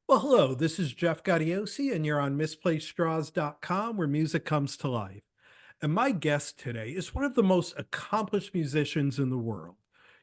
Well, hello, this is Jeff Gaudiosi, and you're on misplacedstraws.com where music comes to life. And my guest today is one of the most accomplished musicians in the world.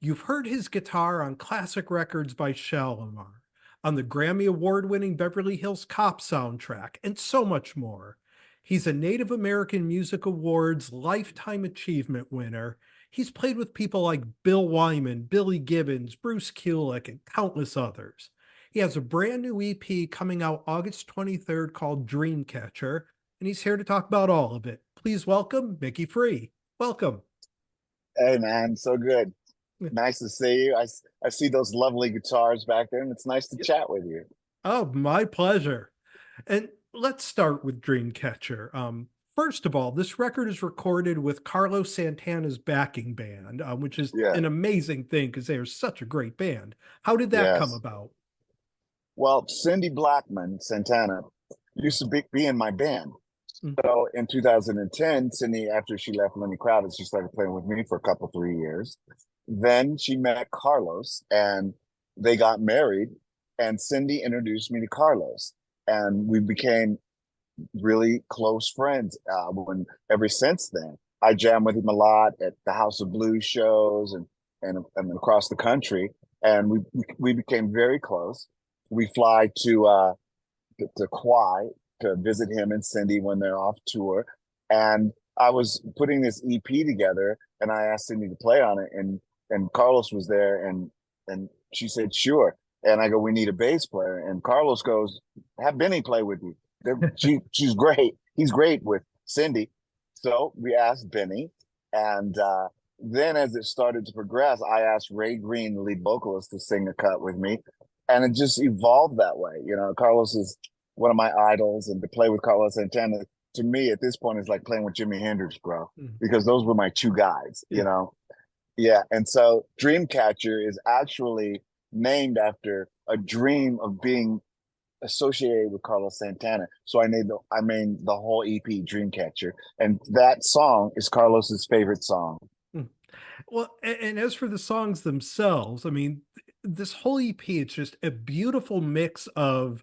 You've heard his guitar on classic records by Shalimar, on the Grammy Award winning Beverly Hills Cop soundtrack, and so much more. He's a Native American Music Awards Lifetime Achievement winner. He's played with people like Bill Wyman, Billy Gibbons, Bruce Kulick, and countless others. He has a brand new EP coming out August 23rd called Dreamcatcher, and he's here to talk about all of it. Please welcome Mickey Free. Welcome. Hey man, so good. Nice to see you. I see those lovely guitars back there, and it's nice to chat with you. Oh, my pleasure. And let's start with Dreamcatcher. First of all, this record is recorded with Carlos Santana's backing band, which is Yeah, an amazing thing because they are such a great band. How did that come yes. about? Well, Cindy Blackman, Santana, used to be in my band. Mm. So in 2010, Cindy, after she left Lenny Kravitz, she started playing with me for a couple, 3 years. Then she met Carlos and they got married. And Cindy introduced me to Carlos. And we became really close friends. When ever since then, I jam with him a lot at the House of Blues shows and across the country, and we became very close. We fly to Kauai to visit him and Cindy when they're off tour, and I was putting this EP together, and I asked Cindy to play on it, and Carlos was there, and she said sure. And I go, we need a bass player. And Carlos goes, have Benny play with you. She's great. He's great with Cindy. So we asked Benny, and then as it started to progress, I asked Ray Green, the lead vocalist, to sing a cut with me, and it just evolved that way. You know, Carlos is one of my idols, and to play with Carlos Santana to me at this point is like playing with Jimi Hendrix, bro, Mm. because those were my two guys. Yeah. Yeah, and so Dreamcatcher is actually named after a dream of being associated with Carlos Santana. So I named the whole EP Dreamcatcher, and that song is Carlos's favorite song. Mm. Well, and as for the songs themselves, I mean, this whole EP, it's just a beautiful mix of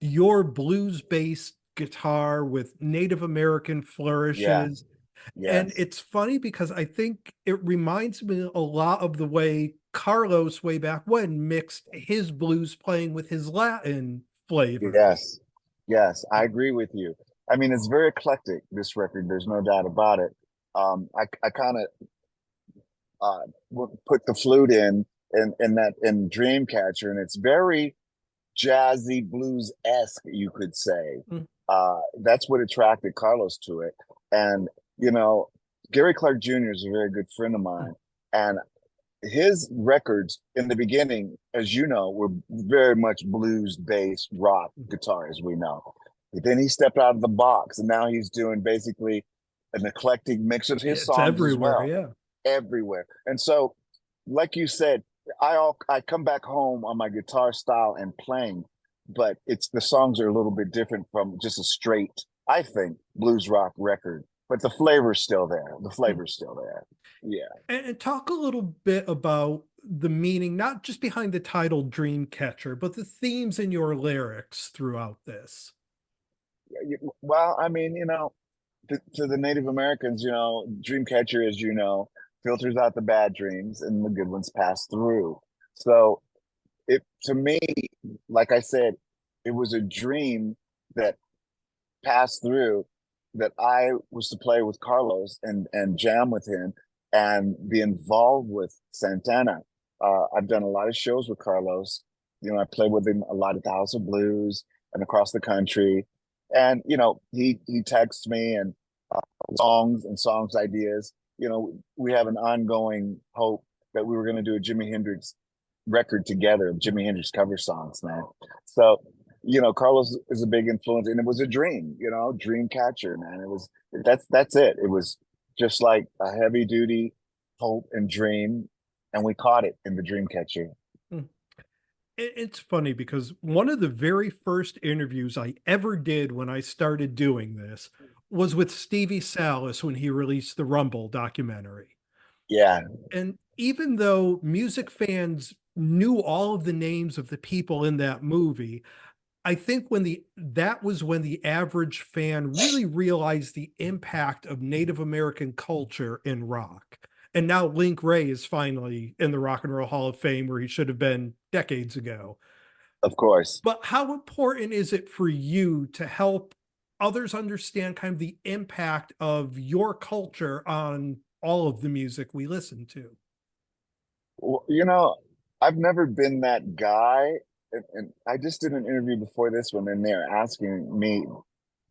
your blues-based guitar with Native American Yeah, flourishes. And yes, it's funny because I think it reminds me a lot of the way Carlos, way back when, mixed his blues playing with his Latin flavors. yes, yes. I agree with you. I mean, it's very eclectic. This record, there's no doubt about it. I kind of put the flute in Dreamcatcher, and it's very jazzy blues esque, you could say. Mm. That's what attracted Carlos to it. And you know, Gary Clark Jr. is a very good friend of mine, and his records in the beginning, as you know, were very much blues based rock guitar, as we know. But then he stepped out of the box, and now he's doing basically an eclectic mix of his It's songs as everywhere, well, yeah. everywhere. And so, like you said, I come back home on my guitar style and playing, but it's the songs are a little bit different from just a straight, I think, blues rock record. But the flavor's still there. The flavor's still there. Yeah. And talk a little bit about the meaning, not just behind the title Dreamcatcher, but the themes in your lyrics throughout this. Well, I mean, to the Native Americans, Dreamcatcher, as you know, filters out the bad dreams and the good ones pass through. So it to me, like I said, it was a dream that passed through that I was to play with Carlos and jam with him and be involved with Santana. I've done a lot of shows with Carlos. I played with him a lot at the House of Blues and across the country. And he texts me and songs ideas. We have an ongoing hope that we were going to do a Jimi Hendrix record together of Jimi Hendrix cover songs, man. So Carlos is a big influence, and it was a dream, dream catcher, man. That's it. It was just like a heavy duty hope and dream, and we caught it in the dream catcher. Mm. It's funny because one of the very first interviews I ever did when I started doing this was with Stevie Salis when he released the Rumble documentary. Yeah, And even though music fans knew all of the names of the people in that movie. I think that was when the average fan really realized the impact of Native American culture in rock. And now Link Ray is finally in the Rock and Roll Hall of Fame where he should have been decades ago. Of course. But how important is it for you to help others understand kind of the impact of your culture on all of the music we listen to? Well, I've never been that guy. And I just did an interview before this one, and they're asking me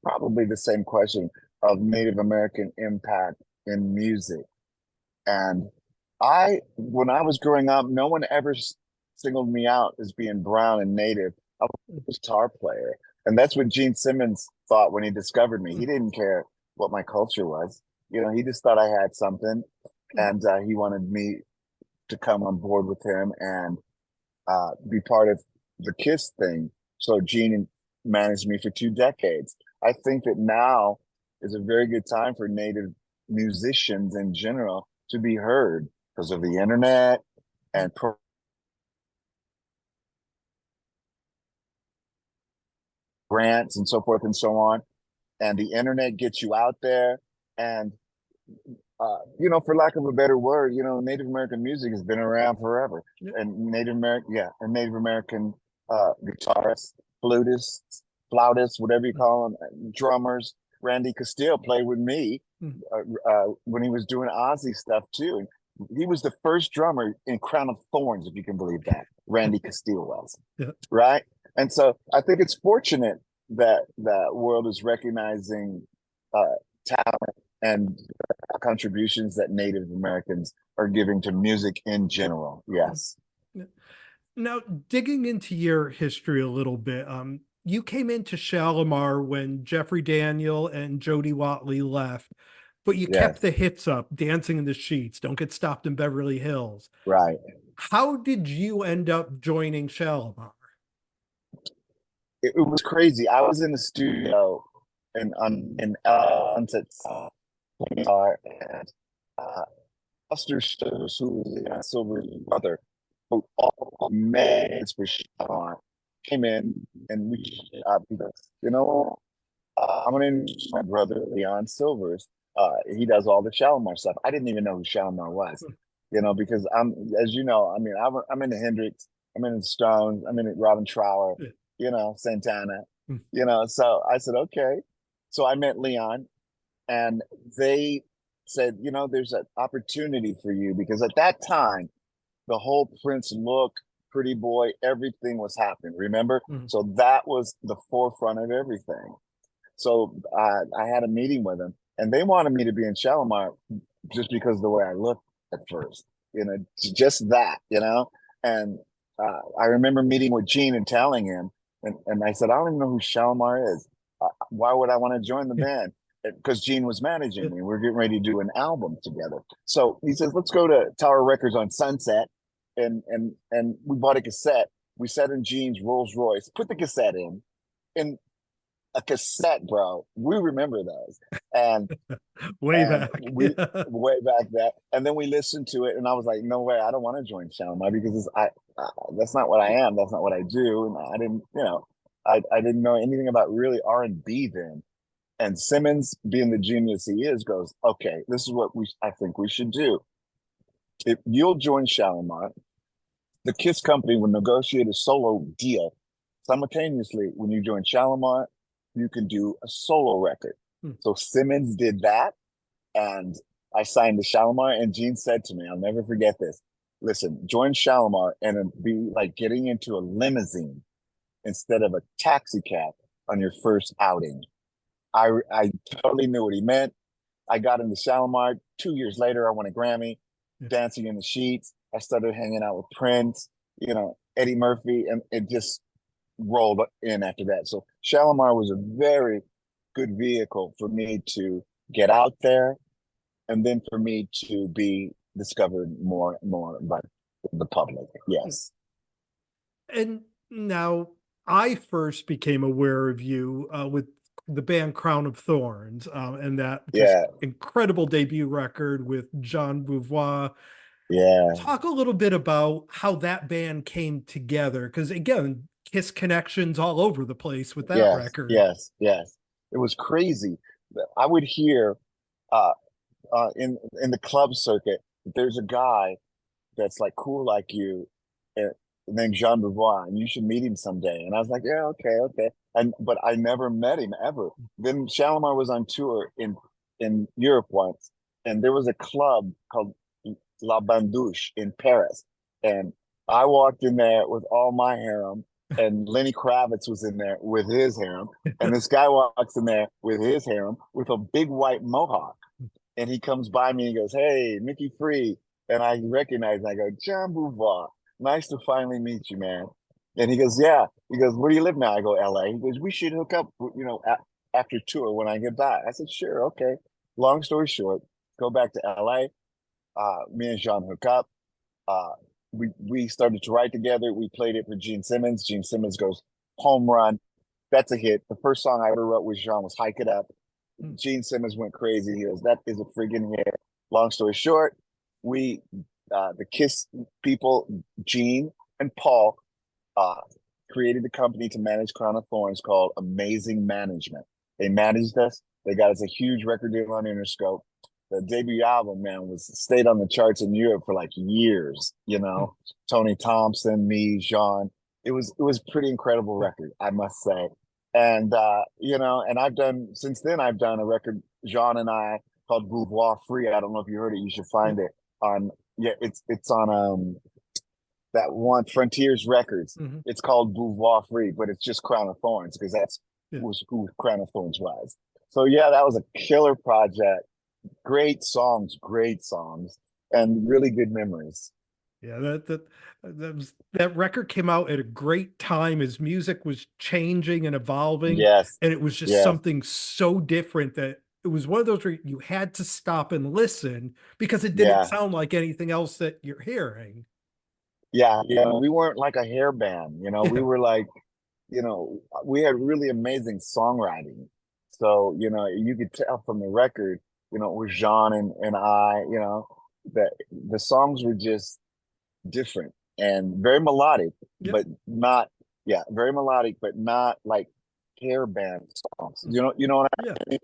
probably the same question of Native American impact in music. And when I was growing up, no one ever singled me out as being brown and Native. I was a guitar player. And that's what Gene Simmons thought when he discovered me. He didn't care what my culture was. He just thought I had something. And he wanted me to come on board with him and be part of the KISS thing. So Gene managed me for 2 decades. I think that now is a very good time for Native musicians in general to be heard because of the internet and grants and so forth and so on. And the internet gets you out there. And, for lack of a better word, Native American music has been around forever. And Native American guitarists, flautists, whatever you call them, drummers. Randy Castile played with me when he was doing Ozzy stuff too. And he was the first drummer in Crown of Thorns, if you can believe that. Randy Castile was, right? And so I think it's fortunate that the world is recognizing talent and contributions that Native Americans are giving to music in general. Yes. Now, digging into your history a little bit, you came into Shalimar when Jeffrey Daniel and Jody Watley left, but you kept Yes. the hits up, Dancing in the Sheets, Don't Get Stopped in Beverly Hills. Right. How did you end up joining Shalimar? It was crazy. I was in the studio in Sunset and Buster Stokes, who was Silver's brother, who all man for Shalimar, came in and he goes, I'm gonna introduce my brother Leon Silvers. He does all the Shalimar stuff. I didn't even know who Shalimar was, because as you know, I mean, I'm into Hendrix, I'm into Stones, I'm into Robin Trower, Santana, So I said, okay. So I met Leon, and they said, there's an opportunity for you because at that time, the whole Prince look, Pretty Boy, everything was happening. Remember? So that was the forefront of everything. So I had a meeting with them, and they wanted me to be in Shalimar just because of the way I looked at first, just that, And I remember meeting with Gene and telling him, and I said, I don't even know who Shalimar is. Why would I want to join the band? Because Gene was managing me. We're getting ready to do an album together. So he says, let's go to Tower Records on Sunset. And we bought a cassette. We sat in Gene's Rolls Royce, put the cassette in a cassette, bro. We remember those. And way back that. And then we listened to it, and I was like, no way, I don't want to join Shalimar because that's not what I am. That's not what I do. And I didn't, I didn't know anything about really R&B then. And Simmons, being the genius he is, goes, okay, this is what I think we should do. If you'll join Shalimar, the KISS company will negotiate a solo deal. Simultaneously, when you join Shalimar, you can do a solo record. So Simmons did that, and I signed to Shalimar, and Gene said to me, I'll never forget this, listen, join Shalimar and it'd be like getting into a limousine instead of a taxi cab on your first outing. I totally knew what he meant. I got into Shalimar. 2 years later, I won a Grammy, Dancing in the Sheets. I started hanging out with Prince, Eddie Murphy, and it just rolled in after that. So Shalimar was a very good vehicle for me to get out there, and then for me to be discovered more and more by the public. Yes. And now I first became aware of you with the band Crown of Thorns and that just incredible debut record with John Beauvoir. Yeah. Talk a little bit about how that band came together, because again, Kiss connections all over the place with that Yes. record. Yes. Yes. It was crazy. I would hear uh, in the club circuit, there's a guy that's like cool like you, uh, named Jean Beauvoir, and you should meet him someday. And I was like, yeah, okay, okay. And but I never met him ever. Then Shalimar was on tour in Europe once, and there was a club called La Bandouche in Paris, and I walked in there with all my harem, and Lenny Kravitz was in there with his harem, and this guy walks in there with his harem with a big white mohawk, and he comes by me and goes, "Hey, Mickey Free," and I recognize him. I go, "John Bouvard, nice to finally meet you, man." And he goes, "Yeah." He goes, "Where do you live now?" I go, "LA." He goes, "We should hook up, after tour when I get back." I said, "Sure, okay." Long story short, go back to LA. Me and Jean hook up. Uh, we started to write together. We played it for Gene Simmons. Gene Simmons goes, "Home run." That's a hit. The first song I ever wrote with Jean was "Hike It Up." Gene Simmons went crazy. He goes, "That is a friggin' hit." Long story short, we, the Kiss people, Gene and Paul, uh, created a company to manage Crown of Thorns called Amazing Management. They managed us. They got us a huge record deal on Interscope. The debut album, man, was stayed on the charts in Europe for like years. Tony Thompson, me, Jean. It was a pretty incredible record, I must say. And and I've done since then. I've done a record, Jean and I, called Bouvoir Free. I don't know if you heard it. You should find it on. Yeah, it's on that one Frontiers Records. Mhm. It's called Bouvoir Free, but it's just Crown of Thorns because that's Yeah. was who Crown of Thorns was. So yeah, that was a killer project. Great songs, and really good memories. Yeah, that record came out at a great time as music was changing and evolving, Yes, and it was just yes, something so different that it was one of those where you had to stop and listen because it didn't yeah, sound like anything else that you're hearing. yeah, yeah. We weren't like a hair band, we Yeah. were like, we had really amazing songwriting. So, you could tell from the record, it was Jean and I, that the songs were just different and very melodic, Yep. but not, yeah, very melodic, but not like hair band songs. You know what I Yeah. mean?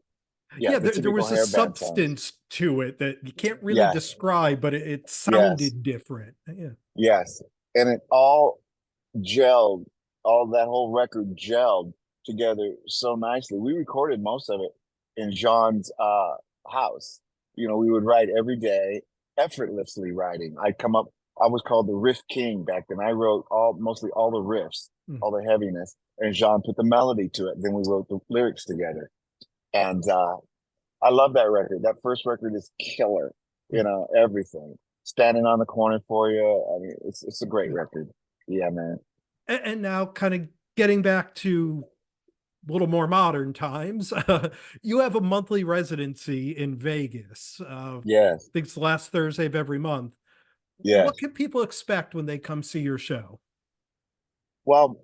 Yeah, Yeah, the there typical was a hair band songs. substance to it that you can't really Yes, describe, but it yes, sounded different. Yeah. yes. And it all gelled, all that whole record gelled together so nicely. We recorded most of it in Jean's house. We would write every day, effortlessly writing. I was called the riff king back then. I wrote mostly all the riffs, Mm. all the heaviness, and Jean put the melody to it. Then we wrote the lyrics together. And I love that record. That first record is killer. Mm. Everything. Standing on the corner for you. I mean, it's a great Yeah. record. Yeah, man. And now kind of getting back to a little more modern times, you have a monthly residency in Vegas. I Yes, think it's the last Thursday of every month. What yes. can people expect when they come see your show? Well,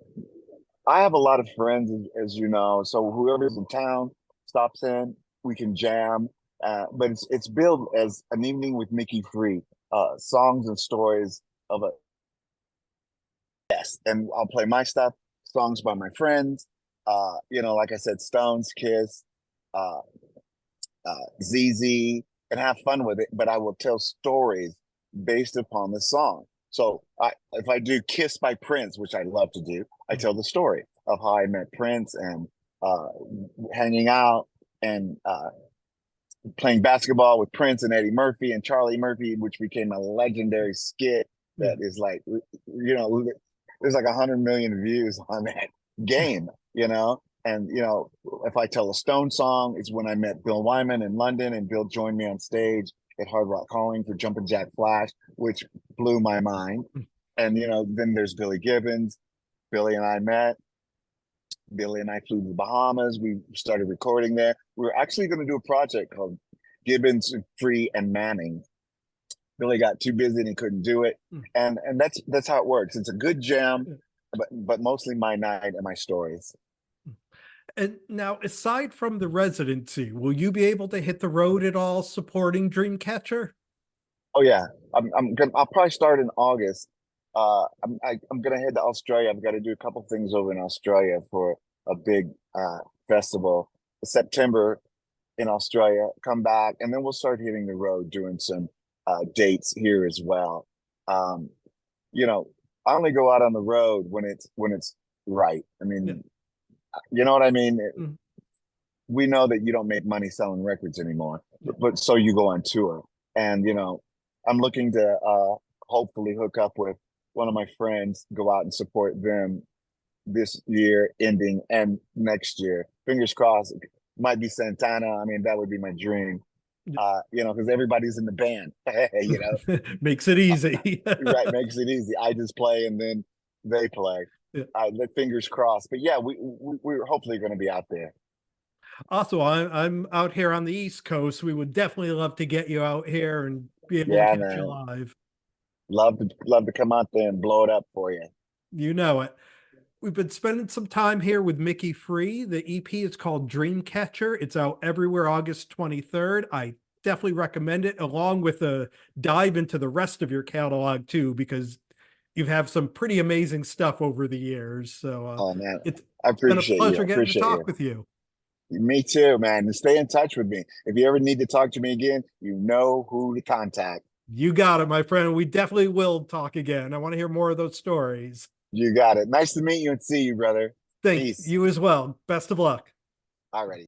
I have a lot of friends, as you know. So whoever's in town stops in, we can jam. But it's billed as an evening with Mickey Free, songs and stories of a yes. And I'll play my stuff, songs by my friends. Like I said, Stones, Kiss, uh, ZZ, and have fun with it. But I will tell stories based upon the song. So if I do Kiss by Prince, which I love to do, I tell the story of how I met Prince and uh, hanging out and playing basketball with Prince and Eddie Murphy and Charlie Murphy, which became a legendary skit Yeah. that is like, there's like 100 million views on that game, And if I tell a Stone song, it's when I met Bill Wyman in London, and Bill joined me on stage at Hard Rock Calling for Jumpin' Jack Flash, which blew my mind. And then there's Billy Gibbons. Billy and I met. Billy and I flew to the Bahamas. We started recording there. We were actually going to do a project called Gibbons, Free, and Manning. Billy got too busy and he couldn't do it. And that's how it works. It's a good jam, but mostly my night and my stories. And now, aside from the residency, will you be able to hit the road at all supporting Dreamcatcher? Oh yeah, I'll probably start in August. I'm gonna head to Australia. I've got to do a couple things over in Australia for a big festival. September in Australia. Come back, and then we'll start hitting the road, doing some dates here as well. Um, you know, I only go out on the road when it's right. I Yeah. mean, you know what I mean? Mm. We know that you don't make money selling records anymore, Yeah. but so you go on tour. And I'm looking to hopefully hook up with one of my friends, go out and support them this year ending and next year. Fingers crossed. Might be Santana. I mean, that would be my dream. Yeah. Because everybody's in the band. Makes it easy. Right, makes it easy. I just play and then they play. Yeah. The fingers crossed. But yeah, we're hopefully going to be out there. Also, I'm out here on the East Coast. We would definitely love to get you out here and be able to Yeah, catch you man. live. Love to come out there and blow it up for you. You know it. We've been spending some time here with Micki Free. The EP is called Dreamcatcher. It's out everywhere August 23rd. I definitely recommend it, along with a dive into the rest of your catalog too, because you have some pretty amazing stuff over the years. So Oh man, it's I been a appreciate you. pleasure I getting to appreciate you. talk with you. Me too, man. And stay in touch with me. If you ever need to talk to me again, you know who to contact. You got it, my friend. We definitely will talk again. I want to hear more of those stories. You got it. Nice to meet you and see you, brother. Thank Peace. you as well. Best of luck. Alrighty.